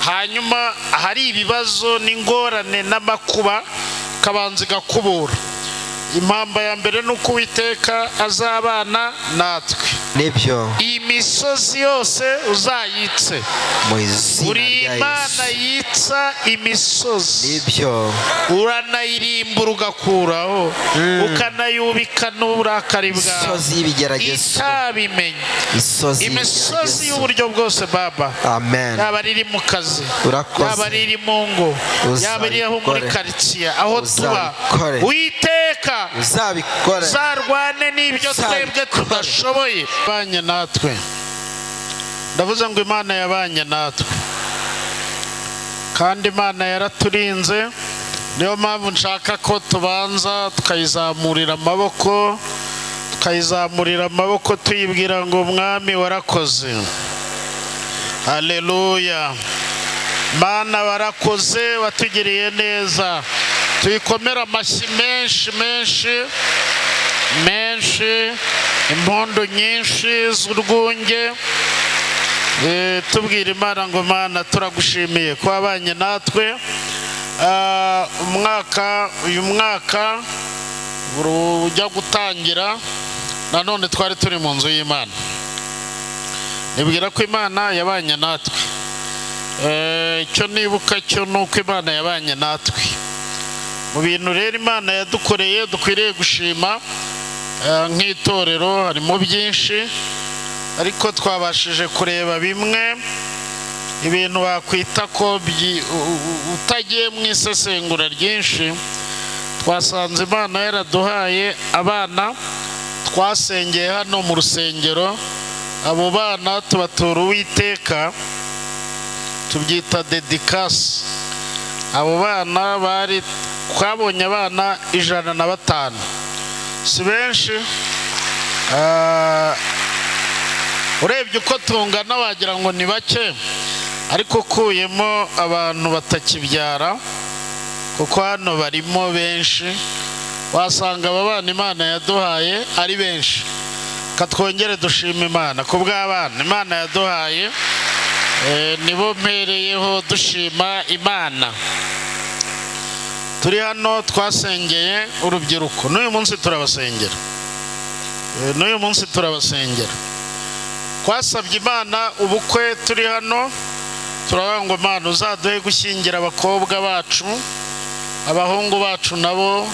hanyuma hari ibibazo n'ingorane n'amakuba kabanza gakubura. Impamba ya mbere nuko Uwiteka azabana natwe. Nibyo. Imisozi yose uzayitse. Mu izina rya Yesu. Imana yitsa imisozi. Nibyo. Uranayirimbura ugakuraho. Ukanayubika n'uburakari bwawe. Imisozi y'ibigeragezo. Itabimenye. Imisozi y'uburyo bwose Baba. Amen. Yaba ari mu kazi. Urakoze. Yaba ari mu ngo. Yaba ari aho muri quartier aho tuba. Uwiteka uzabikora. Zarwane n'ibyo twebwe tudashoboye. Banye natwe. Ndavuze ngo Imana yabanye natwe. Kandi Imana yaraturinze. Niyo mpamvu nshaka ko tubanza tukayizamurira amaboko. Tukayizamurira amaboko tuyibwira ngo Mwami warakoze. Haleluya. Mana warakoze, watugiriye neza. Tuyikomera amashyi menshi menshi, impundu nyinshi z'urwunge, tubwira Imana ngo Mana turagushimiye ko wabanye natwe. Uyu mwaka ujya gutangira, nanone twari turi mu nzu y'Imana. Nibwira ko Imana yabanye natwe. Icyo nibuka cyo nuko Imana yabanye natwe. Mu bintu rero Imana yadukoreye dukwiriye gushima nk'itorero harimo byinshi, ariko twabashije kureba bimwe ibintu bakwita ko utagiye mu isesengura ryinshi. Twasanze Imana yaraduhaye abana twasengeye hano mu rusengero. Abo bana tubatura Uwiteka, tubyita dedikasi. Abo bana twabonye abana 105. Si benshi, urebye uko tungana wagira ngo ni bake, ariko ukuyemo abantu batakibyara, kuko hano barimo benshi, wasanga aba bana Imana yaduhaye ari benshi. Katwongere dushima Imana ku bw'abana Imana yaduhaye, nibo mpereyeho dushima Imana. Turi hano twasengeye urubyiruko, n'uyu munsi turabasengera. Twasabye Imana ubukwe, turi hano turavuga ngo Imana uzaduhe gushyingira abakobwa bacu, abahungu bacu nabo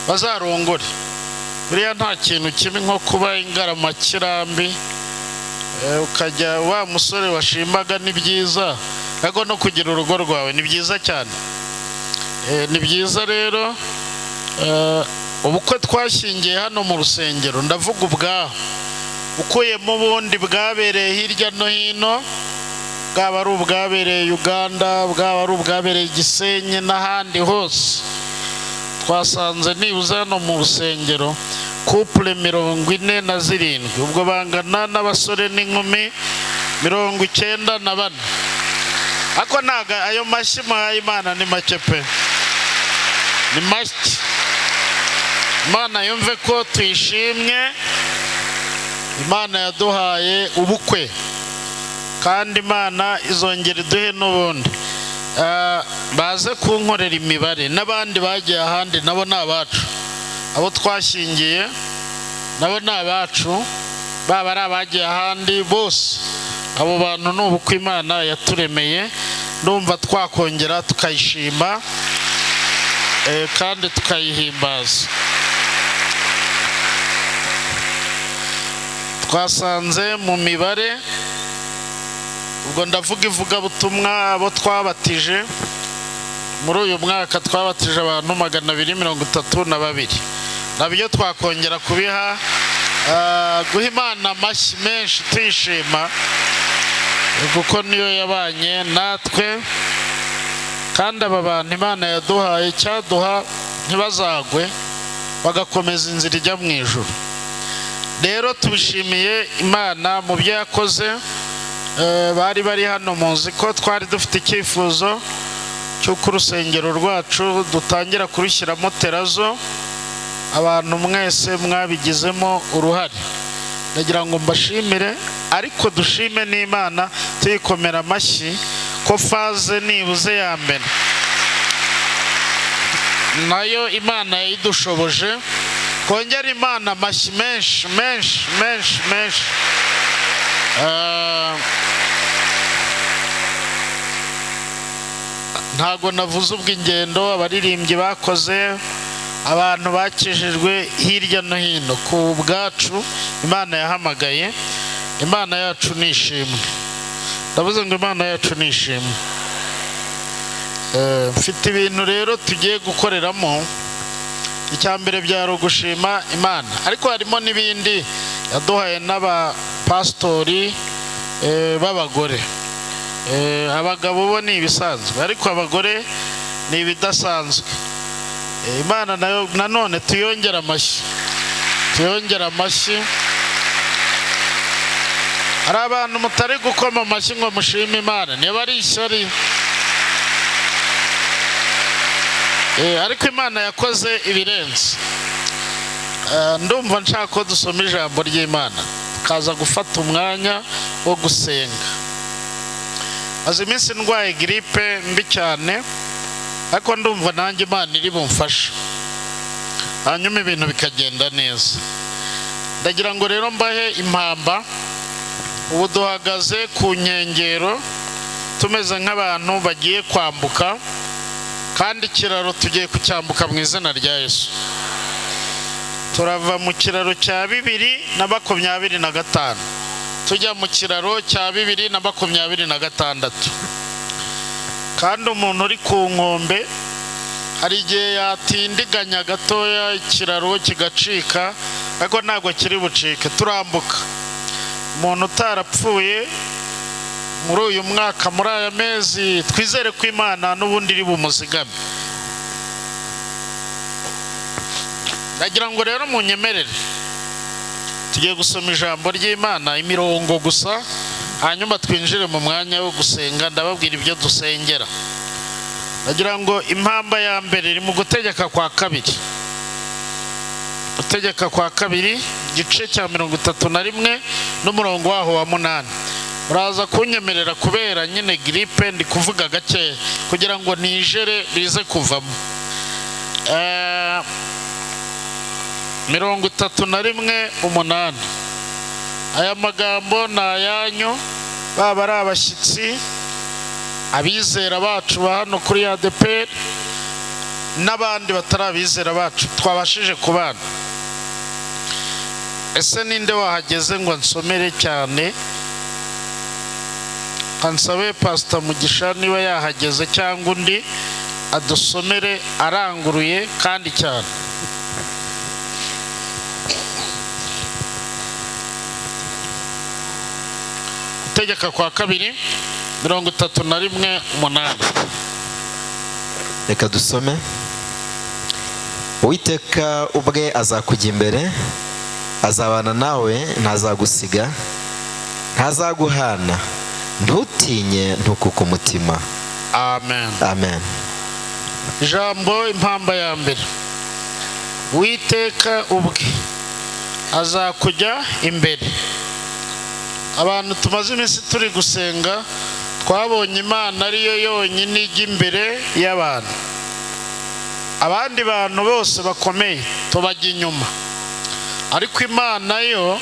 bazarongore. Buriya nta kintu kibi nko kuba ingaramakirambi, ukajya wa musore washimbaga ni byiza, ariko no kugira urugo rwawe ni byiza cyane. Ni byiza rero. Ubukwe twashyingiye hano mu rusengero, ndavuga ubwaho, ukuyemo ubundi bwabereye hirya no hino, bwaba ari ubwabereye Uganda, bwaba ari ubwabereye Gisenyi n'ahandi hose, twasanze nibuze hano mu rusengero couple 47, ubwo bangana n'abasore n'inkumi 94. Ako naga ayo mashyi muhaye Imana ni make pe, ni make. Imana yumve ko tuyishimye. Imana yaduhaye ubukwe, kandi Imana izongera iduhe n'ubundi. Baze kunkorera imibare n'abandi bagiye ahandi, nabo ni abacu. Abo twashyingiye nabo ni abacu, baba ari abagiye ahandi bose. Abo bantu ni ubukwe Imana yaturemeye. Ndumva twakongera tukayishima kandi tukayihimbaza. Twasanze mu mibare, ubwo ndavuga ivugabutumwa, abo twabatije muri uyu mwaka twabatije abantu 232. Nabyo twakongera kubiha, guha Imana amashyi menshi tuyishima, kuko niyo yabanye natwe. Kandi aba bantu Imana yaduhaye, cyaduha ntibazagwe, bagakomeza inzira ijya mu ijuru. Rero tubishimiye Imana mu byo yakoze. Bari hano muzi ko twari dufite icyifuzo cy'uko urusengero rwacu dutangira kurushyiramo terazo. Abantu mwese mwabigizemo uruhare, ndagira ngo mbashimire, ariko dushime n'Imana tuyikomera amashyi, ko faze nibuze ya mbere nayo Imana yidushoboje. Kongera Imana amashyi menshi menshi menshi menshi. Ntago navuze ubw'ingendo abaririmbyi bakoze, abantu bakijijwe hirya no hino ku bwacu Imana yahamagaye. Imana yacu nishimwe. Ndavuze ngo Imana yacu nishimwe. Mfite ibintu rero tugiye gukoreramo. Icyambere byaro gushima Imana, ariko harimo n'ibindi yaduhaye n'abapastori b'abagore. Abagabo bo ni ibisanzwe, ariko abagore ni ibidasanzwe. Imana nayo nanone tuyongera amashyi, tuyongera amashyi. Hari abantu mutari gukoma amashyi ngo mushime Imana, niba ari ishyari. Ariko Imana yakoze ibirenze. Ndumva nshaka ko dusoma ijambo ry'Imana, tukaza gufata umwanya wo gusenga. Maze iminsi ndwaye gripe mbi cyane, ariko ndumva nanjye Imana iri bumfashe, hanyuma ibintu bikagenda neza. Ndagira ngo rero mbahe impamba. Ubu duhagaze ku nkengero tumeze nk'abantu bagiye kwambuka, kandi ikiraro tugiye kucyambuka mu izina rya Yesu. Turava mu kiraro cya 2025 tujya mu kiraro cya 2026. Kandi umuntu uri ku nkombe hari igihe yatindiganya gatoya ikiraro kigacika, ariko ntabwo kiri bucike, turambuka. Umuntu utarapfuye muri uyu mwaka, muri aya mezi, twizere ko Imana n'ubundi iri bumuzigame. Ndagira ngo rero munyemerere tugiye gusoma ijambo ry'Imana imirongo gusa, hanyuma twinjire mu mwanya wo gusenga. Ndababwira ibyo dusengera. Ndagira ngo impamba ya mbere iri mu gutegeka kwa kabiri. Gutegeka kwa kabiri igice cya 31 n'umurongo waho wa 8. Muraza kunyemerera kubera nyine gripe ndi kuvuga gake kugira ngo nijere bize kuvamo. 31:8. Aya magambo ni ayanyu, baba ari abashyitsi, abizera bacu ba hano kuri Adepr, n'abandi batari abizera bacu twabashije kubana. Ese ninde wahageze ngo nsomere cyane? Kansabe Pastor Mugisha niba yahageze, cyangwa undi adusomere aranguruye kandi cyane. Gutegeka kwa kabiri 31:8. Reka dusome. Uwiteka ubwe azakujya imbere, azabana nawe, ntazagusiga, ntazaguhana, ntutinye, ntukuke umutima. Amen. Amen. Ijambo impamba ya mbere. Uwiteka ubwe azakujya imbere. Abantu tumaze iminsi turi gusenga, twabonye Imana ariyo yonyine ijya imbere y'abantu. Abandi bantu bose bakomeye tubajya inyuma, ariko Imana yo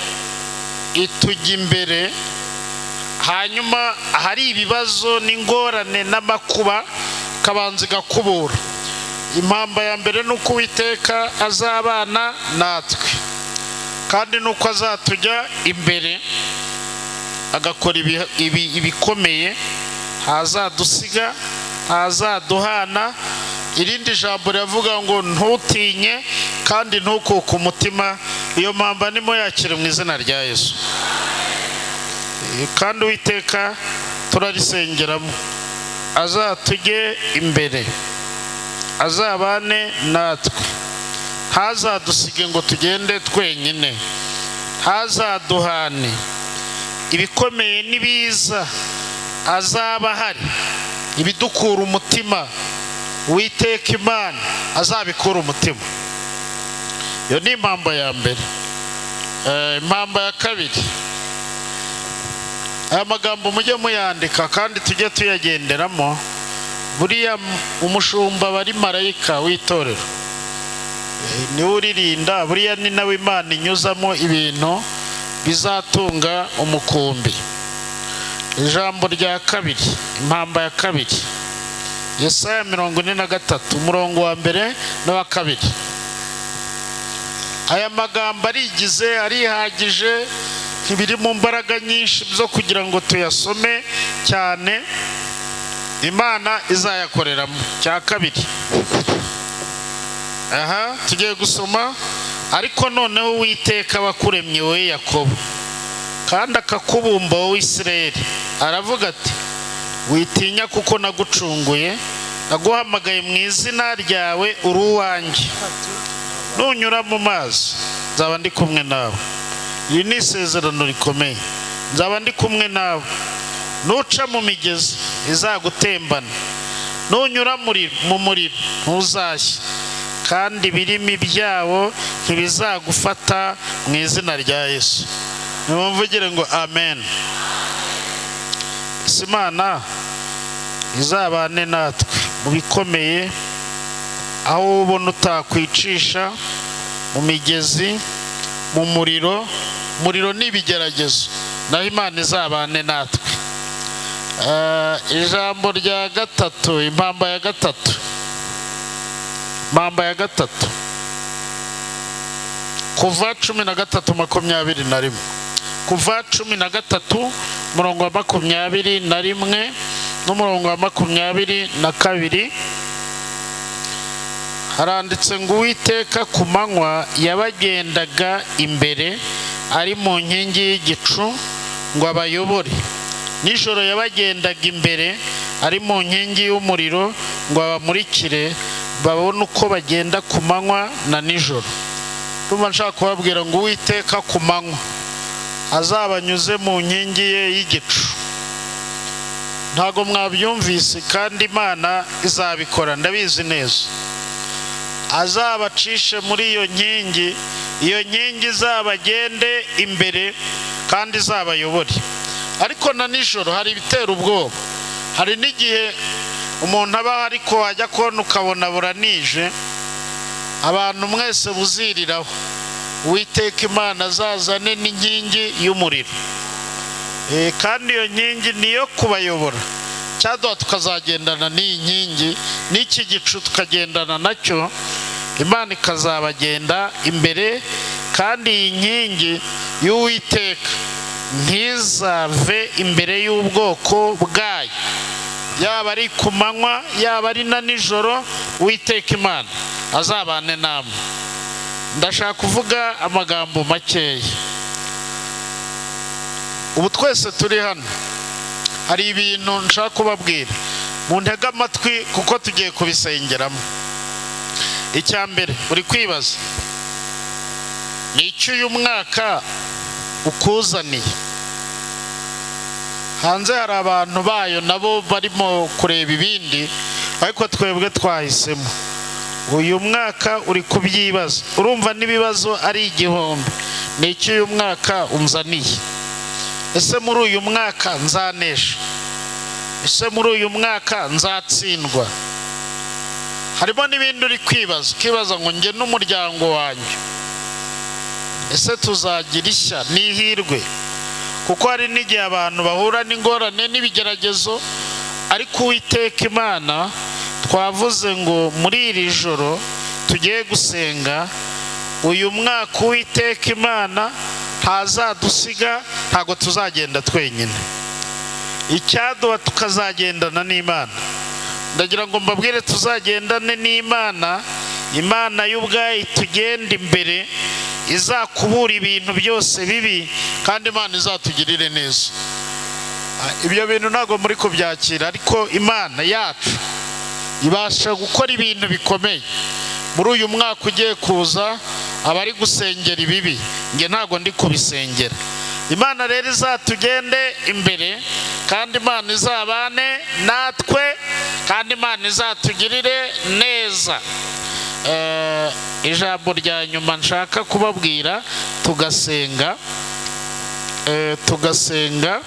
itujya imbere. Hanyuma hari ibibazo n'ingorane n'amakuba, kabanza igakubura. Impamba ya mbere nuko Uwiteka azabana natwe, kandi nuko azatujya imbere agakora ibikomeye. Ntazadusiga, ntazaduhana. Irindi jambo riravuga ngo ntutinye kandi ntukuke umutima. Iyo mpamba nimo yakire mu izina rya Yesu. Kandi Uwiteka turarisengeramo, azatujye imbere, azabane natwe, ntazadusige ngo tugende twenyine, ntazaduhane. Ibikomeye nibiza azaba hari, ibidukura umutima Uwiteka Imana azabikura umutima. Iyo ni impamba ya mbere. Impamba ya kabiri, aya magambo mujye muyandika kandi tujye tuyagenderamo. Buriya umushumba bari marayika w'itorero ni uririnda, buriya ni nawe Imana inyuzamo ibintu bizatunga umukumbi. Ijambo rya kabiri, impamba ya kabiri, Yesaya 43 umurongo wa mbere n'uwa kabiri. Aya magambo arigize, arihagije, ntibiri mu mbaraga nyinshi zo kugira ngo tuyasome cyane. Imana izayakoreramo. Cya kabiri, tugiye gusoma. Ariko noneho Uwiteka wakuremye wowe Yakobo kandi akakubumba wowe Isirayeli, aravuga ati witinya kuko nagucunguye, naguhamagaye mu izina ryawe, uri uwanjye. Nunyura mu mazi nzaba ndi kumwe nawe. Iri ni isezerano rikomeye. Nzaba ndi kumwe nawe. Nuca mu migezi izagutembana, nunyura mu muriro ntuzashya, kandi ibirimi byawo ntibizagufata, mu izina rya Yesu. Nimumvugire ngo amen. Imana izabane natwe mu bikomeye, aho ubona utakwicisha, mu migezi, mu muriro n'ibigeragezo, naho Imana izabane natwe. Ijambo rya gatatu, impamba ya gatatu, Kuva 13:21. Kuva 13 umurongo wa 21 n'umurongo wa 22 haranditse ngo Uwiteka ku manywa yabagendaga imbere ari mu nkingi y'igicu ngo abayobore, nijoro yabagendaga imbere ari mu nkingi y'umuriro ngo abamurikire, babone uko bagenda ku manywa na nijoro. Ndumva nshaka kubabwira ngo Uwiteka ku manywa azabanyuze mu nkingi ye y'igicu. Ntago mwabyumvise, kandi Imana izabikora, ndabizi neza. Azabacishe muri iyo nkingi izabagende imbere kandi izabayobore. Ariko na nijoro hari ibitera ubwoba. Hari n'igihe umuntu aba ariko ajya kubona ukabona buranije, abantu mwese buziriraho. Uwiteka Imana azazane n'inkingi y'umuriro, kandi iyo nkingi niyo kubayobora. Cyaduha tukazagendana n'iyi nkingi, n'iki gicu tukagendana nacyo. Imana ikazabagenda imbere, kandi iyi nkingi y'Uwiteka ntizave imbere y'ubwoko bwayo, yaba ari ku manywa yaba ari na nijoro. Uwiteka Imana azabane namwe. Ndashaka kuvuga amagambo makeya. Ubu twese turi hano, hari ibintu nshaka kubabwira, muntege amatwi kuko tugiye kubisengeramo. Icya mbere uri kwibaza, ni iki uyu mwaka ukuzaniye? Hanze hari abantu bayo nabo barimo kureba ibindi, ariko twebwe twahisemo. Uyu mwaka uri kubyibaza, urumva n'ibibazo ari igihumbi. Ni iki uyu mwaka unzaniye? Ese muri uyu mwaka nzanesha? Ese muri uyu mwaka nzatsindwa? Harimo n'ibindi uri kwibaza ngo njye n'umuryango wanjye, ese tuzagira ishya n'ihirwe? Kuko hari n'igihe abantu bahura n'ingorane n'ibigeragezo, ariko Uwiteka Imana twavuze ngo muri iri joro tugiye gusenga, uyu mwaka Uwiteka Imana ntazadusiga, ntago tuzagenda twenyine. Icyaduha tukazagendana n'Imana. Ndagira ngo mbabwire tuzagendane n'Imana. Imana y'ubwayo tugenda imbere, izakubura ibintu byose bibi, kandi Imana izatugirire neza. Ibyo bintu ntago muri kubyakira, ariko Imana yacu ibasha gukora ibintu bikomeye. Muri uyu mwaka ugiye kuza, abari gusengera ibibi, nge ntago ndi kubisengera. Imana rero izatugende imbere, kandi Imana izabane natwe, kandi Imana izatugirire neza. Ijambo rya nyuma nshaka kubabwira, tugasenga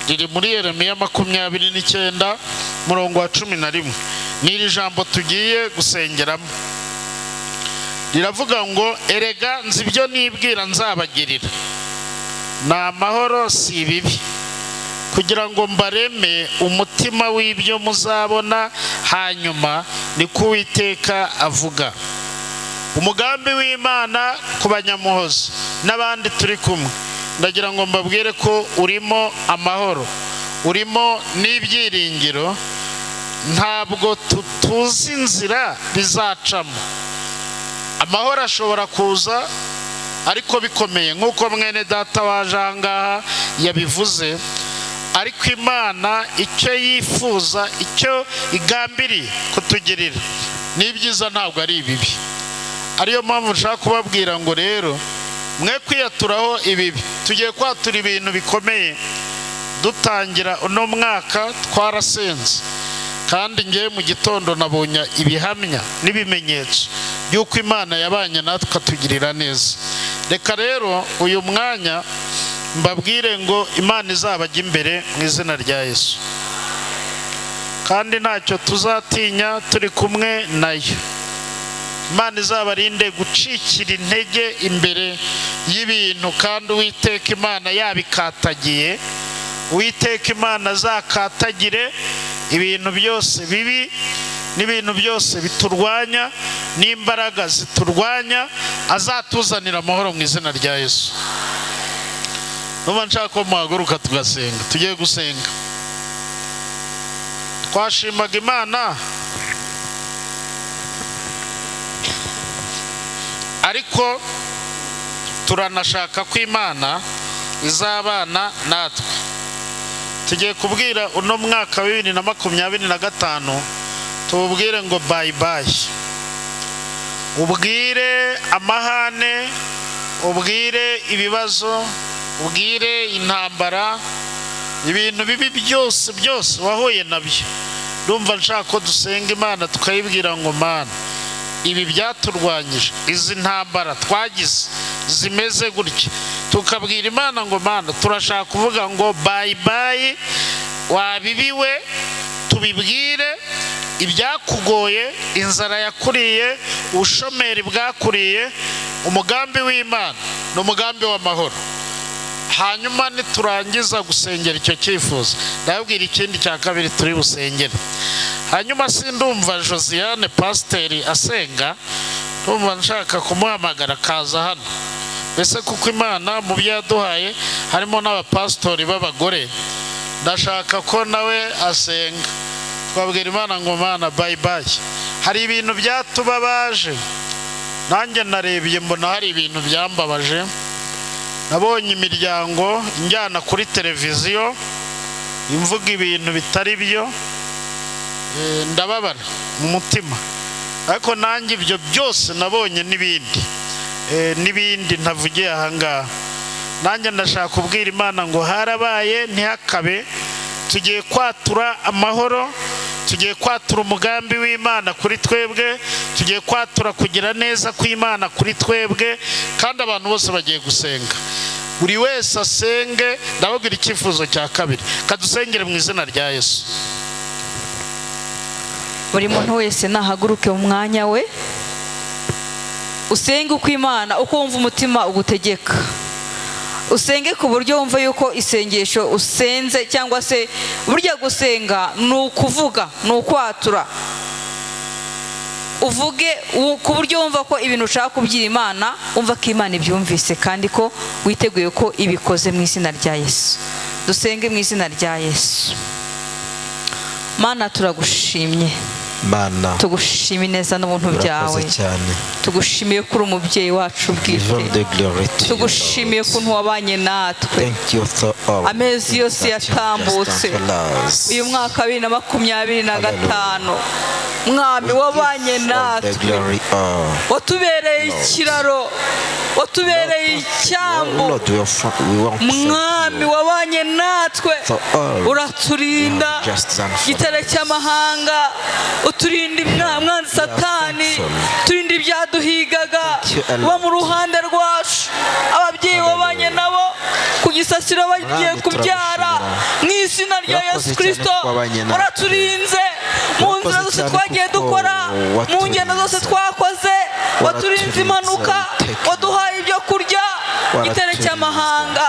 riri muri Yeremiya 29 murongo wa 11. N'iri jambo tugiye gusengeramo riravuga ngo erega nzi ibyo nibwira nzabagirira ni amahoro si ibibi, kugira ngo mbareme umutima w'ibyo muzabona hanyuma, ni ko Uwiteka avuga. Umugambi w'Imana ku banyamuhoza n'abandi turi kumwe, ndagira ngo mbabwire ko urimo amahoro, urimo n'ibyiringiro. Ntabwo tuzi inzira bizacamo. Amahoro ashobora kuza ariko bikomeye nk'uko mwene data waje aha ngaha yabivuze, ariko Imana icyo yifuza, icyo igambiriye kutugirira ni ibyiza, ntabwo ari ibibi. Ariyo mpamvu nshaka kubabwira ngo rero mwe kwiyaturaho ibibi. Tugiye kwatura ibintu bikomeye. Dutangira uno mwaka twarasenze, kandi ngiye mu gitondo nabonye ibihamya n'ibimenyetso by'uko Imana yabanye natwe ikatugirira neza. Reka rero uyu mwanya mbabwire ngo Imana izabajya imbere mu izina rya Yesu, kandi ntacyo tuzatinya turi kumwe nayo. Imana izabarinde gucikira intege imbere y'ibintu, kandi Uwiteka Imana yabikatagiye. Uwiteka Imana azakatagire ibintu byose bibi n'ibintu byose biturwanya n'imbaraga ziturwanya, azatuzanira amahoro mu izina rya Yesu. Nuba nshaka ko muhaguruka tugasenga. Tugiye gusenga. Twashimaga Imana, ariko turanashaka ko Imana izabana natwe. Tugiye kubwira uno mwaka wa 2025 tububwire ngo bye bye. Ubwire amahane, ubwire ibibazo, ubwire intambara, ibintu bibi byose wahuye nabyo. Ndumva nshaka ko dusenga Imana tukayibwira ngo Mana, ibi byaturwanyije, izi ntambara twagize zimeze gutya, tukabwira Imana ngo Mana, turashaka kuvuga ngo bye bye, wabibiwe. Tubibwire ibyakugoye, inzara yakuriye, ubushomeri bwakuriye. Umugambi w'Imana ni umugambi w'amahoro. Hanyuma niturangiza gusengera icyo cyifuzo, ndababwira ikindi cya kabiri turi busengere. Hanyuma sindumva Josiane pasiteri asenga, ndumva nshaka kumuhamagara kaza hano. Mbese kuko Imana mu byo yaduhaye harimo n'abapasitori b'abagore, ndashaka ko nawe asenga. Twabwira Imana ngo Mana bye bye. Hari ibintu byatubabaje, nanjye narebye mbona hari ibintu byambabaje. Nabonye imiryango njyana kuri televiziyo imvuga ibintu bitari byo, ndababara mu mutima. Ariko nanjye ibyo byose nabonye n'ibindi ntavugiye aha ngaha. Nanjye ndashaka kubwira Imana ngo harabaye ntihakabe. Tugiye kwatura amahoro, tugiye kwatura umugambi w'Imana kuri twebwe, tugiye kwatura kugira neza kw'Imana kuri twebwe, kandi abantu bose bagiye gusenga. Buri wese asenge. Ndababwira icyifuzo cya kabiri, kadusengere mu izina rya Yesu. Buri muntu wese nahaguruke mu mwanya we, usenge uko Imana, uko wumva umutima ugutegeka. Usenge ku buryo wumva yuko isengesho usenze, cyangwa se burya gusenga ni ukuvuga, ni ukwatura. Uvuge ku buryo wumva ko ibintu ushaka kubyira Imana, wumva ko Imana ibyumvise, kandi ko witeguye ko ibikoze mu izina rya Yesu. Dusenge mu izina rya Yesu. Mana, turagushimye. Mana, tugushimiye neza n'ubuntu byawe. Tugushimiye ko uri umubyeyi wacu bwite. Tugushimiye ko wabanye natwe amezi yose yatambutse. Uyu mwaka 2025 Mwami wabanye natwe, watubereye ikiraro, watubereye icyambu. Mwami wabanye natwe, uraturinda igitero cy'amahanga, uturinda umwanzi Satani, turinda ibyaduhigaga, uba mu ruhande rwacu. Ababyeyi wabanye nabo gisasiro bagiye Mwami, kubyara mu izina rya Urakoze Yesu cyane Kristo ko wabanye natwe. waraturinze mu Urakoze nzira zose cyane twagiye kuko dukora mu ngendo zose waturinze. twakoze waturinze impanuka Waturinze. waduhaye ibyo kurya igitare Waraturinze. cy'amahanga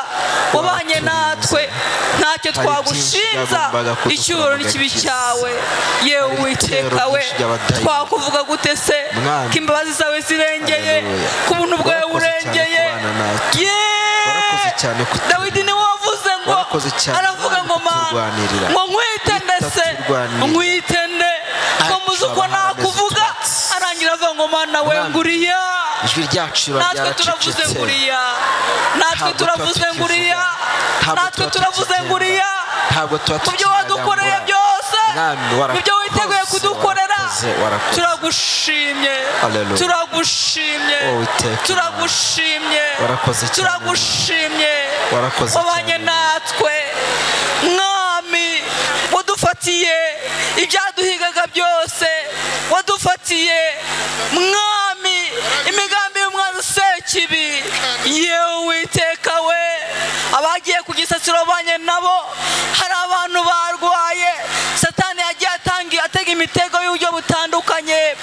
wabanye natwe ntacyo Hari twagushinza byinshi byagombaga kudukura icyubahiro mu n'ikibi gakiza. cyawe yewe Hari Uwiteka we ibitero byinshi by'abadayimoni. twakuvuga gute se Mwami. ko imbabazi zawe zirengeye Haleluya. ku buntu bwawe Warakoze cyane burengeye kubana natwe. Warakoze cyane kuturindira. Dawidi niwe wavuze ngo Warakoze cyane aravuga ngo mana kuturwanirira. ngo nkwite ndetse Utaturwanirira. nkwite nde ngo muzi uko nakuvuga arangira avuga ngo mana we Mwami. nguriya Ijwi ryacu riba natwe turavuze ryaracecetse. nguriya natwe Ntabwo turavuze tuba nguriya Ntabwo natwe tuba turavuze tukigenda. nguriya Ntabwo tuba mu byo wadukoreye tukigenda. byose Mwami, warakoze, mu byo witeguye kudukorera warakoze. turagushimye Haleluya. turagushimye Oh, Uwiteka. turagushimye Warakoze cyane, turagushimye Warakoze wabanye cyane. natwe mwami wadufatiye ibyaduhigaga byose wadufatiye mwami imigambi y'umwanzi sekibi yewe Uwiteka we abagiye ku gisasiro wabanye nabo hari abantu barwaye satani yagiye atega imitego y'uburyo butandukanye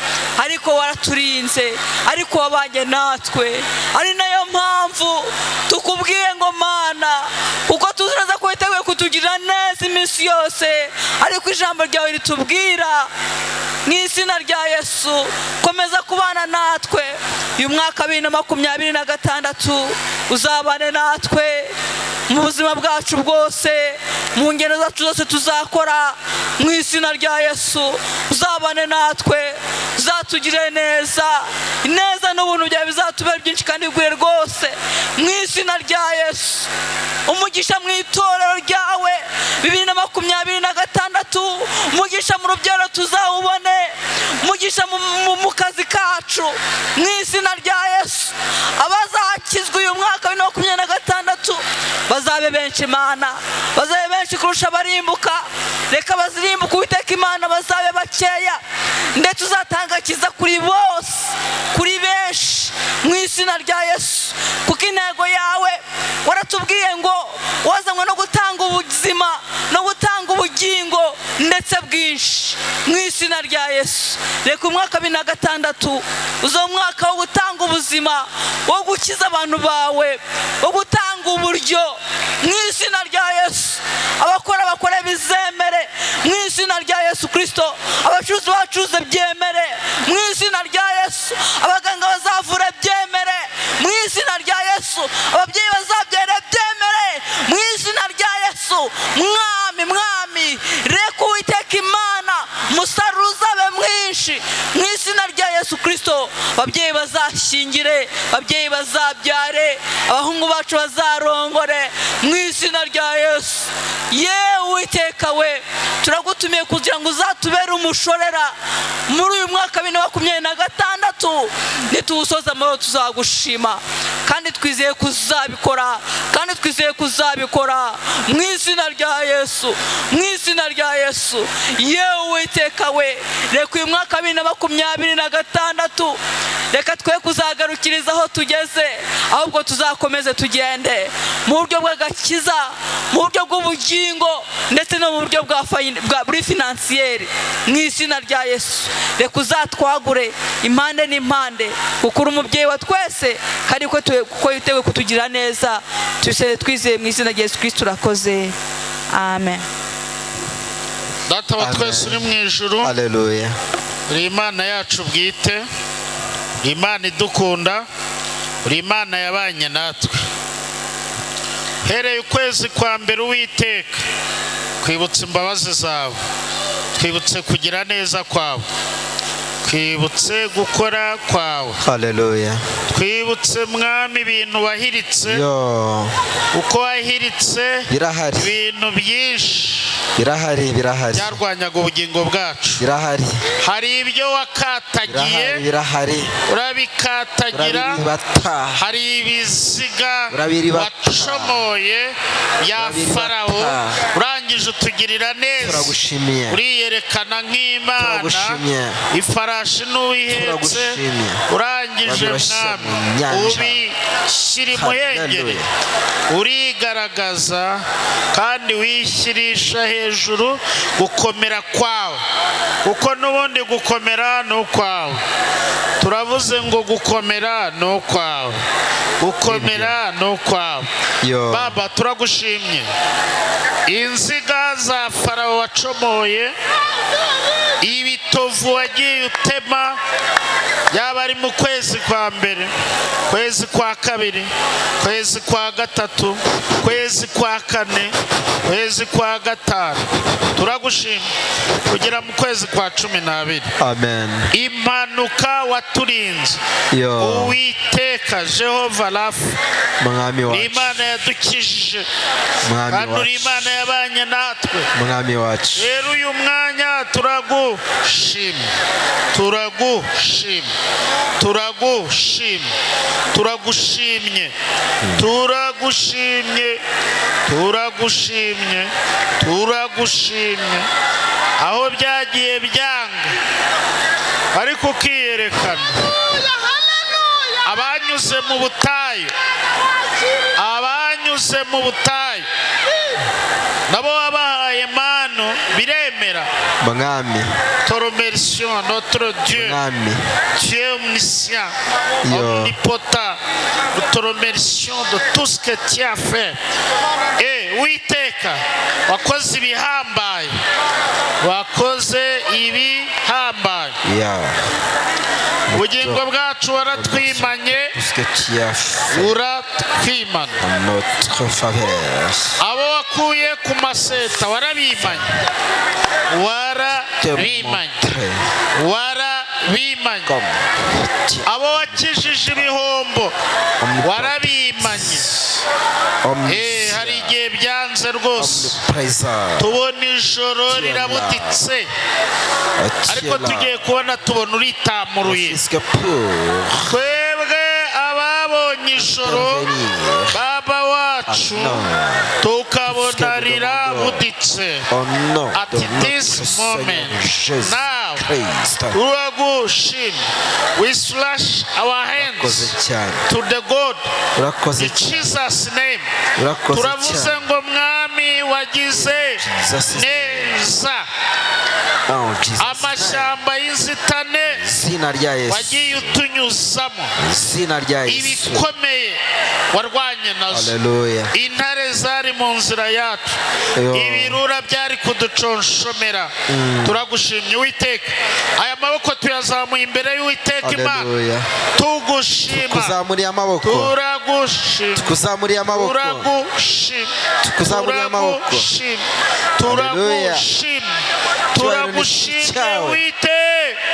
ariko waraturinze ariko wabanye natwe ari nayo mpamvu tukubwiye ngo mana kuko tuzi neza ko witeguye kutugirira neza iminsi yose ariko ijambo ryawe ritubwira mu izina rya Yesu komeza kubana natwe uyu mwaka 2026 uzabane natwe mu buzima bwacu bwose mu ngendo zacu zose tuzakora mu izina rya Yesu uzabane natwe uzatugire neza ineza n'ubuntu byawe bizatubera byinshi kandi bigure rwose mu izina rya Yesu umugisha mu itorero ryawe 2026 umugisha mu rubyaro tuzawubone umugisha mu kazi kacu mu izina rya Yesu abazakizwa uyu mwaka 2026 bazabe benshi Imana bazabe benshi kurusha abarimbuka reka bazirimbuka Uwiteka Imana bazabe bakeya ndetse uzatanga kiza kuri bose kuri benshi mu izina rya Yesu kuko intego yawe waratubwiye ngo wazanywe no gutanga ubuzima no gutanga ubugingo ndetse bwinshi mu izina rya Yesu reka umwaka 2026 uzo mwaka wo gutanga ubuzima wo gukiza abantu bawe wo gutanga uburyo mu izina rya Yesu abakora bizemere mu izina rya Yesu Kristo abacuruzi bacuruze byemere mu izina rya Yesu abaganga bazavura byemere mu izina rya Yesu ababyeyi bazabyara byemere mu izina rya Yesu mwami reka Uwiteka Imana umusaruro uzabe mwinshi mu izina rya Yesu Kristo ababyeyi bazashyingire ababyeyi bazabyare abahungu bacu bazarongore mu izina rya Yesu yewe Uwiteka we turagutumiye kugira ngo uzatubere umushorera muri uyu mwaka 2026 nituwusoza amahoro tuzagushima kandi twizeye kuzabikora mu izina rya Yesu mu izina rya Yesu yewe Uwiteka we reka uyu mwaka 2026 reka twe kuzagarukiriza aho tugeze ahubwo tuzakomeze tugende mu buryo bw'agakiza mu buryo bw'ubugingo ndetse no mu buryo bwa finansiyeri mu izina rya Yesu reka uzatwagure impande n'impande kuko uri umubyeyi wa twese kandi kuko yiteguye kutugira neza twizeye mu izina rya Yesu Kristo urakoze amen. Data wa twese uri mu ijuru Haleluya. uri Imana yacu bwite uri Imana idukunda uri Imana yabanye natwe hereye ukwezi kwa mbere Uwiteka twibutse imbabazi zawe twibutse kugira neza kwawe twibutse gukora kwawe Haleluya. twibutse mwami ibintu wahiritse uko wahiritse birahari ibintu byinshi birahari byarwanyaga ubugingo bwacu birahari hari ibyo wakatagiye birahari urabikatagira hari ibiziga wacomoye ya Farawo urangije utugirira neza uriyerekana nk'Imana ifarashi n'uwihetse urangije urangije Babirashyira mwami mu nyanja. ubishyira imuhengeri urigaragaza kandi wishyirisha hejuru gukomera kwawe kuko n'ubundi gukomera ni ukwawe turavuze ngo gukomera ni ukwawe gukomera ni ukwawe Yo. baba turagushimye inziga za farawo wacomoye ibitovu wagiye utema yaba ari mu kwezi kwa mbere kwezi kwa kabiri kwezi kwa gatatu kwezi kwa kane kwezi kwa gatanu turagushima kugera mu kwezi kwa 12 Amen. impanuka waturinze Yo. uwiteka Jehova Rafa Mwami ni wacu. Imana yadukijije Mwami kandi uri wacu. Imana yabanye natwe Mwami wacu. rero uyu mwanya turagushima turagushima turagushima turagushimye turagushimye turagushimye turagushimye aho byagiye byanga ariko ukiyerekana abanyuze mu butayu abanyuze mu butayu nabo wabahaye mano biremera Mwami. te remercions notre Dieu Mwami. Dieu omniscient Yo. omnipotent nous te remercions de tout ce que tu as fait witeka wakoze ibihambaye wakoze ibihambaye Yeah. ubugingo bwacu waratwimanye Tout ce que tu as fait uratwimana en notre faveur. abo wakuye ku maseta warabimanye Te warabimanye montrer warabimanye comme tu es abo wakijije ibihombo warabimanye hari igihe byanze rwose omniprésent. tubona ijoro rirabuditse ariko tugiye kubona tubona uritamuruye twebwe ababonye ijoro baba wacu tukabona rirabuditse at this moment now turagushima we slash our hands to the God in Jesus name turavuze ngo mwami wagize neza amashyamba y'inzitane wagiye utunyuzamo ibikomeye warwanye nazo intare zari mu nzira yacu ibirura byari kuduconshomera turagushimye Uwiteka aya maboko tuyazamuye imbere y'Uwiteka Imana tugushima tukuzamuriye amaboko tukuzamuriye amaboko tukuzamuriye amaboko turagushima turagushimye Uwiteka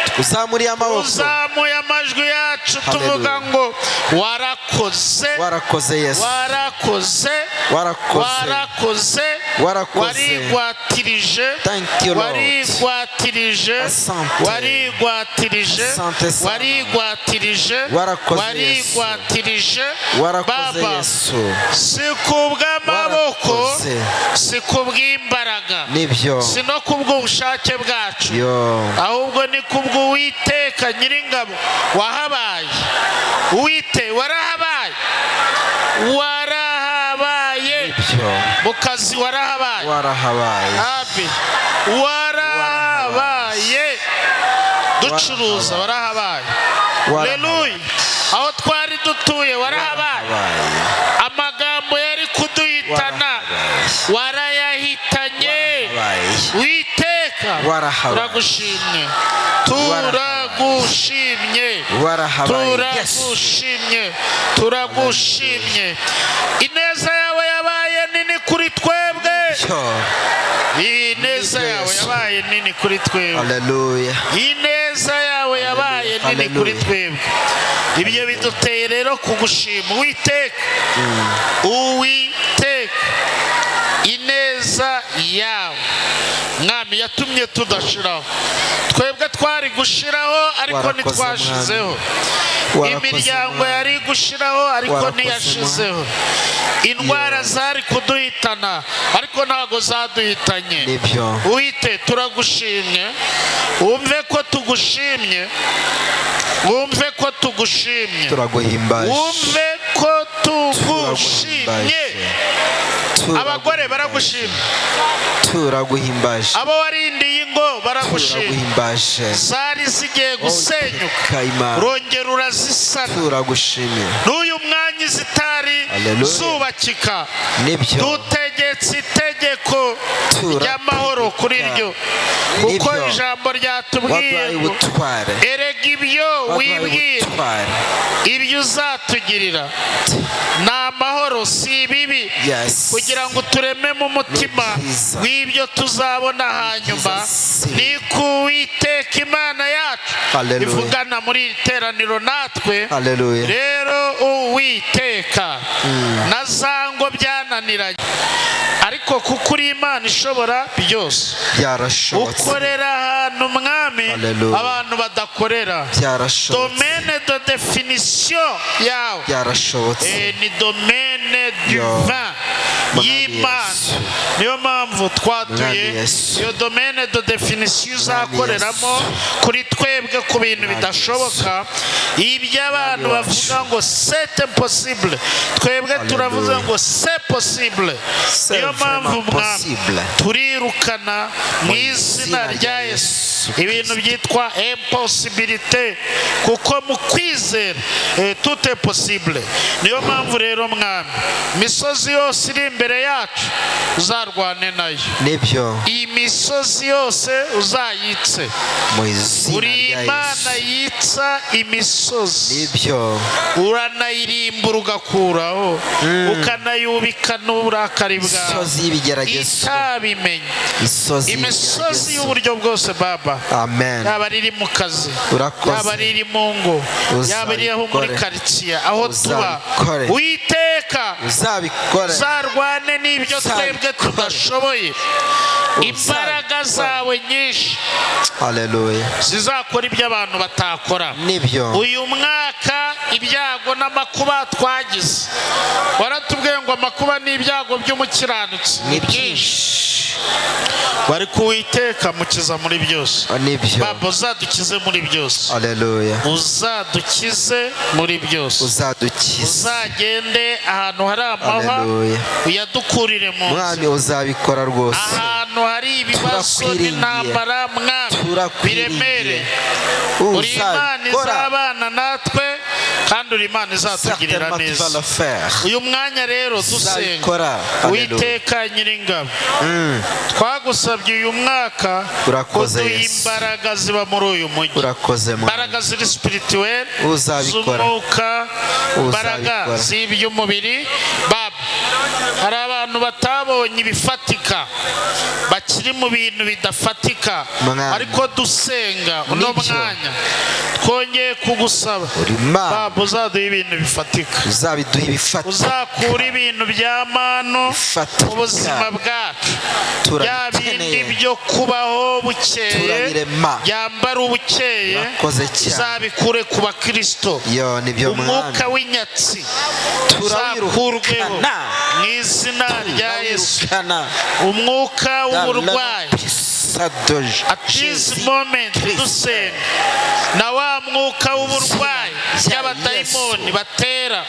tukuzamuriye amaboko tuzamuye amajwi yacu tuvuga ngo warakoze warakoze Yesu warakoze warakoze warigwatirije warigwatirije warigwatirije warigwatirije warigwatirije Baba si kubw'amaboko si kubw'imbaraga si no kubw'ubushake bwacu ahubwo ni kubw'Uwiteka Nyiringabo wahabaye warahabaye mu kazi warahabaye warahabaye ducuruza warahabaye haleluya aho twari dutuye warahabaye amagambo yari kuduhitana warayahitanye Uwiteka turagushimye turagushimye turagushimye turagushimye ineza yawe yabaye nini kuri twebwe ineza yawe yabaye nini kuri twebwe ineza yawe yabaye nini kuri twebwe ibyo biduteye rero kugushima Uwiteka Uwiteka ineza yawe mwami yatumye tudashiraho twebwe twari gushiraho ariko ntitwashizeho, imiryango yari gushiraho ariko ntiyashizeho, indwara zari kuduhitana ariko ntago zaduhitanye. Uwite turagushimye, wumve ko tugushimye, wumve ko tugushimye, wumve ko tugushimye. Abagore baragushimye, turaguhimbaje. Abo warindiye ingo baragushimye, zari zigiye gusenyuka urongera urazisana. Turagushimye. N'uyu mwanya zitari zubakika, dutegetse itegeko ry'amahoro kuri ryo, kuko ijambo ryatubwiye ngo erega ibyo wibwira ibyo uzatugirira ni amahoro si ibibi, kugira ngo tureme mu mutima w'ibyo tuzabona hanyuma. Ni ku Uwiteka Imana yacu ivugana muri iri teraniro natwe. Rero Uwiteka na za ngo byananiranye, ariko kuko uri Imana ishobora byose, ukorera ahantu mwami abantu badakorera. Domaine de définition yawe ni domaine du vin y'Imana. Niyo mpamvu twatuye iyo domaine de définition uzakoreramo kuri twebwe ku bintu bidashoboka. Ibyo abantu bavuga ngo c'est impossible, twebwe turavuze ngo c'est possible. Niyo mpamvu mwami turirukana mu izina rya Yesu ibintu byitwa impossibilité, kuko mu kwizera tout est possible. Niyo mpamvu rero mwami imisozi yose iri imbere yacu uzarwane nayo, iyi misozi yose uzayitse. Uri Imana yitsa imisozi, uranayirimbura ugakuraho, ukanayubika n'uburakari bwawe itabimenye. Imisozi y'uburyo bwose Baba, yaba riri mu kazi, yaba riri mu ngo, yaba iri aho muri karitsiye aho tuba, Uwiteka uzarwane n'ibyo twebwe tudashoboye. Imbaraga zawe nyinshi zizakora ibyo abantu batakora. Uyu mwaka ibyago n'amakuba twagize, waratubwiye ngo amakuba n'ibyago by'umukiranutsi ni byinshi, bari kuwiteka mukiza muri byose. Baba uzadukize muri byose, uzadukize muri byose, uzagende ahantu hari amahwa uyadukurire mu nzira, ahantu hari ibibazo n'intambara mwami biremere. Uri Imana izabana natwe kandi uri Imana izatugirira neza. Uyu mwanya rero dusenga Uwiteka Nyiringabo, twagusabye uyu mwaka kuduha imbaraga ziba muri uyu mujyi, imbaraga ziri spirituel z'umwuka, imbaraga z'iby'umubiri. Baba, hari abantu batabonye ibifatika, bakiri mu bintu bidafatika, ariko dusenga uno mwanya twongeye kugusaba Baba uzaduha ibintu bifatika, uzakura ibintu bya mano mu buzima bwacu, bya bindi byo kubaho bukeye, byambara ubukeye, uzabikure ku bakristo. Umwuka w'inyatsi uzakurweho mu izina rya Yesu, umwuka w'uburwayi at this moment dusenga na wa mwuka w'uburwayi y'abadayimoni batera,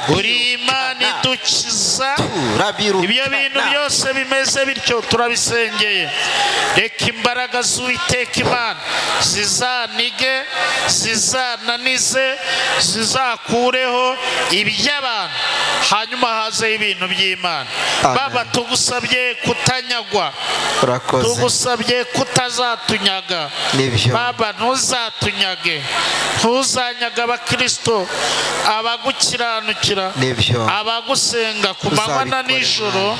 uri Imana idukiza. Ibyo bintu byose bimeze bityo turabisengeye, reka imbaraga z'Uwiteka Imana zizanige, zizananize, zizakureho iby'abantu, hanyuma hazeho ibintu by'Imana. Baba tugusabye kutanyagwa, tugusabye kutazatunyaga. Baba ntuzatunyage, ntuzanyaga abakristo, abagukiranukira, abagusenga ku manywa na nijoro.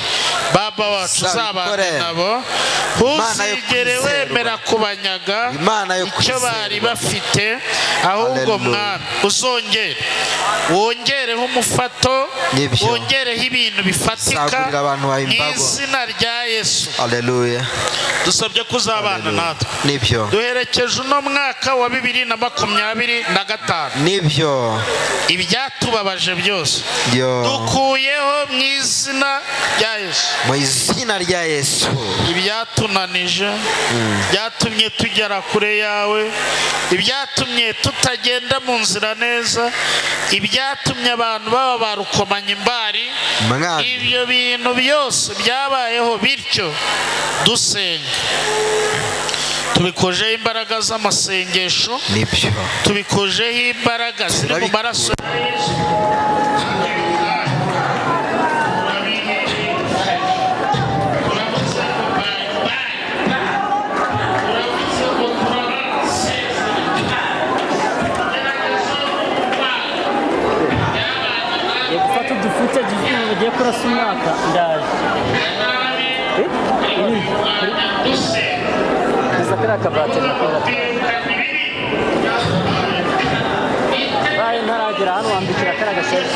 Baba wacu uzabane nabo, ntuzigere wemera kubanyaga icyo bari bafite, ahubwo mwami uzongere wongereho umufato, wongereho ibintu bifatika mu izina rya Yesu. dusabye kuzabana natwe nibyo duherekeje uno mwaka wa 2025 nibyo ibyatubabaje byose yo dukuyeho mu izina rya Yesu mu izina rya Yesu ibyatunanije byatumye tugera kure yawe ibyatumye tutagenda mu nzira neza ibyatumye abantu baba barukomanya imbari ibyo bintu byose byabayeho bityo dusenga tubikojeho imbaraga z'amasengesho nibyo tubikojeho imbaraga ziri mu maraso ya Yesu dufite igihe bagiye kurasa umwaka ndaje iza kariya kabati baye ntaragera hano wambikira kariya gashaje